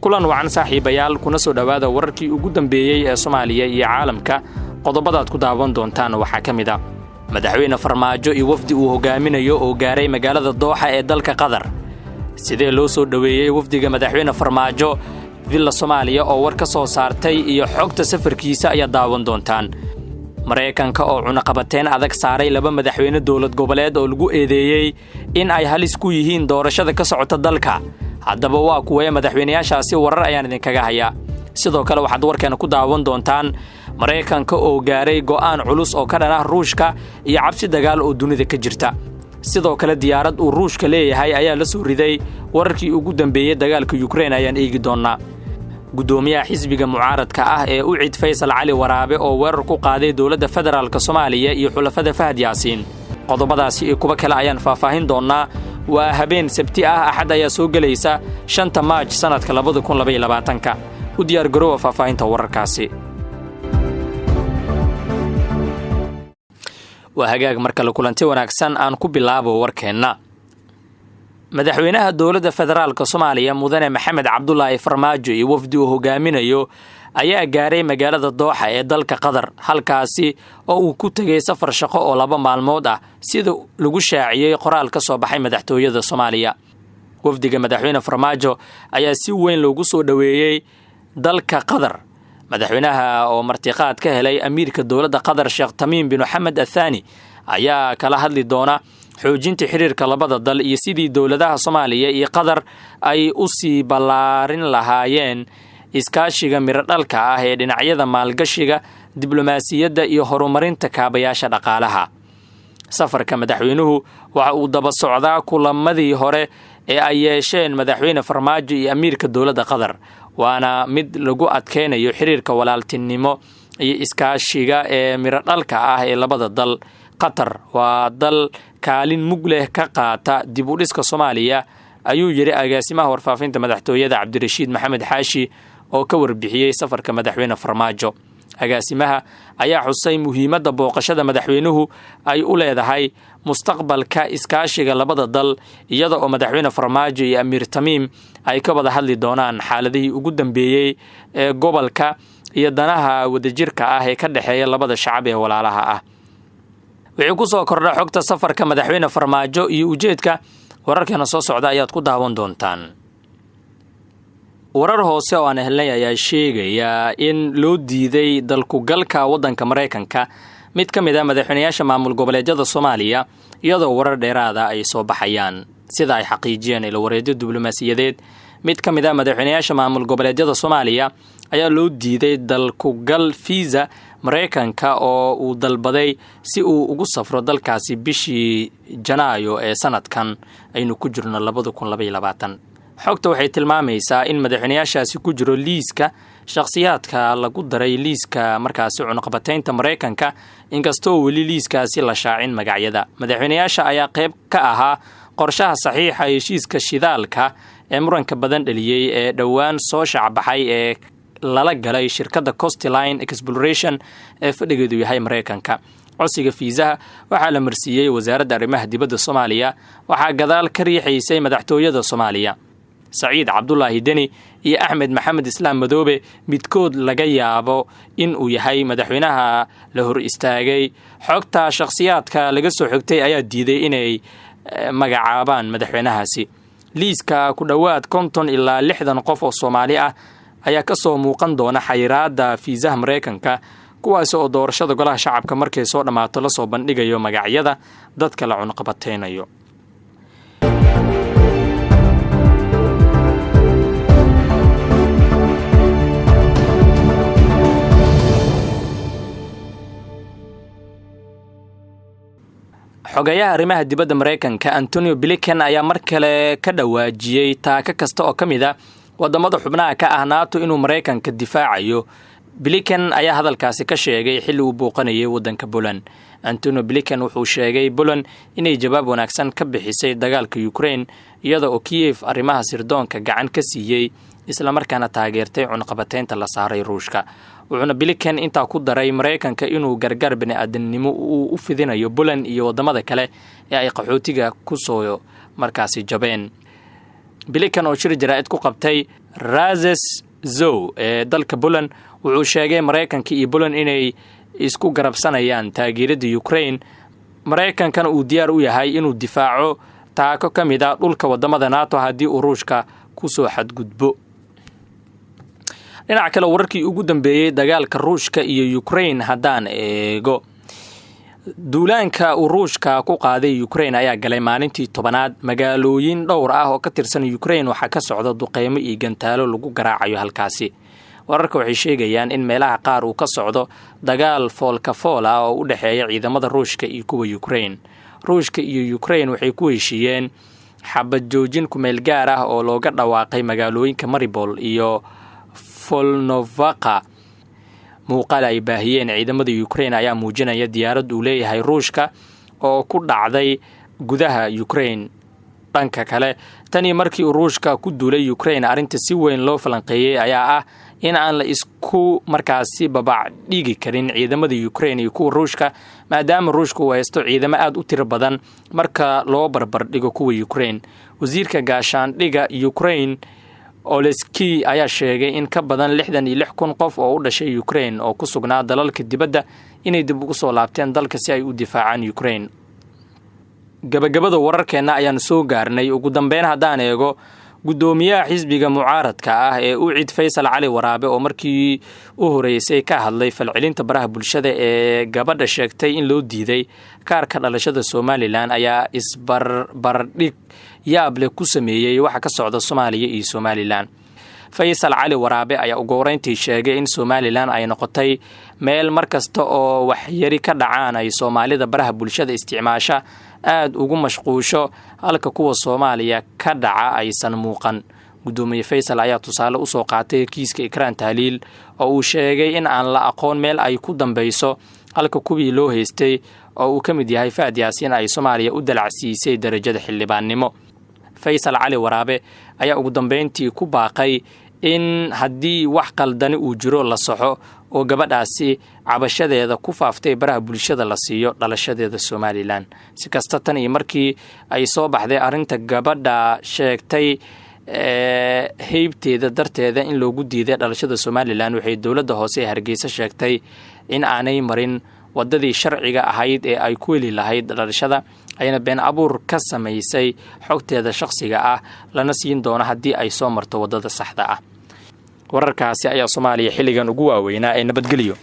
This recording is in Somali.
kulan wacan saaxiibayaal kuna soo dhawaada wararkii ugu dambeeyay ee Soomaaliya iyo caalamka qodobadaad ku daawan doontaan waxaa kamid ah madaxweyne Farmaajo iyo wafdi uu hogaaminayo oo gaaray magaalada Dooxa ee dalka Qatar sidee loo soo dhaweeyay wafdiga madaxweyne Farmaajo villa Soomaaliya oo war ka soo saartay iyo xogta safarkiisa ayaa daawan doontaan Mareykanka oo cunaqabateen adag saaray laba madaxweyne dawlad goboleed oo lagu eedeeyay in ay halis ku yihiin doorashada ka socota dalka haddaba waa kuwee madaxweynayaashaasi warar ayaan idinkaga hayaa sidoo kale waxaad warkeena ku daawan doontaan Mareykanka oo gaaray go'aan culus oo ka dhan ah Ruushka iyo cabsi dagaal oo dunida ka jirta sidoo kale diyaarad uu Ruushka leeyahay ayaa la soo riday wararkii ugu dambeeyay dagaalka Ukraine ayaan eegi doonaa gudoomiyaha xisbiga mucaaradka ah ee u cid Faysal Cali Waraabe oo weerar ku qaaday dawladda federaalka Soomaaliya iyo xulafada Fahad Yaasiin qodobadaasi iyo kuwa kale ayaan faahfaahin doonaa waa habeen sabti ah axad ayaa soo galaysa 5 Maaj sanadka 2022 u diyaar garoow faahfaahinta wararkaasi waa hagaag marka la kulantay wanaagsan aan ku bilaabo warkeena madaxweynaha dawladda federaalka Soomaaliya mudane Maxamed Cabdullaahi Farmaajo iyo wafdi uu hogaaminayo ayaa gaaray magaalada Dooxa ee dalka Qatar halkaasi oo uu ku tagay safar shaqo oo 2 maalmood ah sida lagu shaaciyay qoraal ka soo baxay madaxtooyada Soomaaliya wafdiga madaxweyne Farmaajo ayaa si weyn loogu soo dhaweeyay dalka Qatar madaxweynaha oo martiqaad ka helay amiirka dawladda Qatar Sheekh Tamiim bin Mohammed Al-Thani ayaa kala hadli doona xoojinta xiriirka labada dal iyo sidii dawladaha Soomaaliya iyo Qatar ay u sii balaarin lahaayeen iskaashiga miradhalka ah ee dhinacyada maalgashiga diblomaasiyadda iyo horumarinta kaabayaasha dhaqaalaha safarka madaxweynuhu waxa uu daba socdaa kulamadii hore ee ay yeesheen madaxweyne Farmaajo iyo amiirka dawladda Qatar waana mid lagu adkeynayo xiriirka walaaltinimo iyo iskaashiga ee miradhalka ah ee labada dal Qatar waa dal kaalin mug leh ka qaata dib u dhiska Soomaaliya ayuu yiri agaasimaha warfaafinta madaxtooyada Cabdirashiid Maxamed Xaashi oo ka warbixiyay safarka madaxweyne Farmaajo agaasimaha ayaa xusay muhiimadda booqashada madaxweynuhu ay u leedahay mustaqbalka iskaashiga labada dal iyada oo madaxweyne Farmaajo iyo Amiir Tamiim ay ka wada hadli doonaan xaaladihii ugu dambeeyay ee gobolka iyo danaha wadajirka ah ee ka dhaxeeya labada shacab ee walaalaha ah wixii ku soo kordha xogta safarka madaxweyne Farmaajo iyo ujeedka wararkeena soo socda ayaad ku daawan doontaan warar hoose oo aan helnay ayaa sheegaya in loo diiday dalku galka wadanka Mareykanka mid ka mid ah madaxweynayaasha maamul goboleedyada Soomaaliya iyadoo warar dheeraada ay soo baxayaan sida ay xaqiijiyeen ilo wareedyo diblomaasiyadeed mid ka mid ah madaxweynayaasha maamul goboleedyada Soomaaliya ayaa loo diiday dalku gal visa Mareykanka oo uu dalbaday si uu ugu safro dalkaasi bishii Janaayo ee sanadkan aynu ku jirno 2022 xogta waxay tilmaamaysaa in madaxweynayaashaasi ku jiro liiska shakhsiyaadka lagu daray liiska markaasi cunaqabateynta Mareykanka inkastoo weli liiskaasi la shaacin magacyada madaxweynayaasha ayaa qayb ka ahaa qorshaha saxiixa heshiiska shidaalka ee muranka badan dhaliyay ee dhawaan soo shacbaxay ee lala galay shirkadda Coastline Exploration ee fadhigeedu yahay Mareykanka codsiga fiisaha waxaa la marsiiyay wasaaradda arrimaha dibadda Soomaaliya waxaa gadaal ka riixaysay madaxtooyada Soomaaliya Saciid Cabdullaahi Deni iyo Axmed Maxamed Islaam Madoobe midkood laga yaabo in uu yahay madaxweynaha la hor istaagay xogta shakhsiyaadka laga soo xigtay ayaa diiday inay magacaabaan madaxweynahaasi liiska ku dhawaad 50 ilaa 60 qof oo Soomaali ah ayaa ka soo muuqan doona xayiraadda fiisaha Mareykanka kuwaas oo doorashada golaha shacabka markay soo dhamaato la soo bandhigayo magacyada dadka la cunaqabateynayo xogayaha arrimaha dibadda Mareykanka Antonio Blinken ayaa mar kale ka dhawaajiyay taaka kasta oo kamid ah wadamada xubnaha ka ah NATO inuu Mareykanka difaacayo Blinken ayaa hadalkaasi ka sheegay xilli uu booqanayay wadanka Poland Antonio Blinken wuxuu sheegay Poland inay jawaab wanaagsan ka bixisay dagaalka Ukraine iyada oo Kiev arrimaha sirdoonka gacan ka siiyay isla markaana taageertay cunaqabateynta la saaray Ruushka wuxuuna Blinken intaa ku daray Mareykanka inuu gargaar bini'aadanimo u fidinayo Poland iyo wadamada kale ee ay qaxootiga ku soo markaasi jabeen Blinken oo shir jaraa'id ku qabtay Razes Zow ee dalka Poland wuxuu sheegay Mareykanka iyo Poland inay isku garabsanayaan taageerada Ukraine. Mareykankana uu diyaar u yahay inuu difaaco taako ka mid ah dhulka wadamada NATO haddii uu Ruushka ku soo xadgudbo. dhinaca kale wararkii ugu dambeeyay dagaalka Ruushka iyo Ukraine haddaan eego. duulaanka uu Ruushka ku qaaday Ukraine ayaa galay maalintii 10aad. magaalooyin dhowr ah oo ka tirsan Ukraine waxaa ka socda duqeymo iyo gantaalo lagu garaacayo halkaasi. wararka waxay sheegayaan in meelaha qaar uu ka socdo dagaal foolka-fool ah oo u dhexeeya ciidamada Ruushka iyo kuwa Ukraine. Ruushka iyo Ukraine waxay ku heshiiyeen xabad joojin ku meel gaar ah oo looga dhawaaqay magaalooyinka Mariupol iyo Volnovakha. muuqaal ay baahiyeen ciidamada Ukraine ayaa muujinaya diyaarad uu leeyahay Ruushka oo ku dhacday gudaha Ukraine. dhanka kale tani markii uu Ruushka ku duulay Ukraine arinta si weyn loo falanqeeyay ayaa ah in aan la isku markaasi babac dhigi karin ciidamada Ukraine iyo kuwa Ruushka maadaama Ruushku uu haysto ciidamo aad u tiro badan marka loo barbar dhigo kuwa Ukraine. wasiirka gaashaandhigga Ukraine Oleski ayaa sheegay in ka badan 66,000 qof oo u dhashay Ukraine oo ku sugnaa dalalka dibadda inay dib ugu soo laabteen dalka si ay u difaacaan Ukraine. gabagabada wararkeena ayaan soo gaarnay. ugu dambeyn haddaan eego gudoomiyaha xisbiga mucaaradka ah ee UCID Faysal Cali Waraabe oo markii u horeysay ka hadlay falcelinta baraha bulshada ee gabadha sheegtay in loo diiday kaarka dhalashada Somaliland ayaa isbarbardhig yaab leh ku sameeyay waxa ka socda Soomaaliya iyo Somaliland. Faysal Cali Waraabe ayaa ugu horeyntii sheegay in Somaliland ay noqotay meel markasta oo wax yari ka dhacaan ay Soomaalida baraha bulshada isticmaasha aad ugu mashquusho halka kuwa Soomaaliya ka dhaca aysan muuqan. gudoomiye Faysal ayaa tusaale u soo qaatay kiiska Ikraan Tahliil oo uu sheegay in aan la aqoon meel ay ku dambayso halka kuwii loo haystay oo uu ka mid yahay Faad Yaasiin ay Soomaaliya u dalacsiisay darajada xildhibaannimo. Faysal Cali Waraabe ayaa ugu dambeyntii ku baaqay in haddii wax qaldani uu jiro la saxo oo gabadhaasi cabashadeeda ku faaftay baraha bulshada la siiyo dhalashadeeda Somaliland. si kasta tan iyo markii ay soo baxday arinta gabadha sheegtay heybteeda darteeda in loogu diiday dhalashada Somaliland waxay dowladda hoose ee Hargeysa sheegtay in aanay marin wadadii sharciga ahayd ee ay ku heli lahayd dhalashada ayna been abuur ka samaysay xogteeda shakhsiga ah lana siin doono haddii ay soo marto wadada saxda ah. wararkaasi ayaa Soomaaliya xilligan ugu waaweynaa ee nabadgelyo.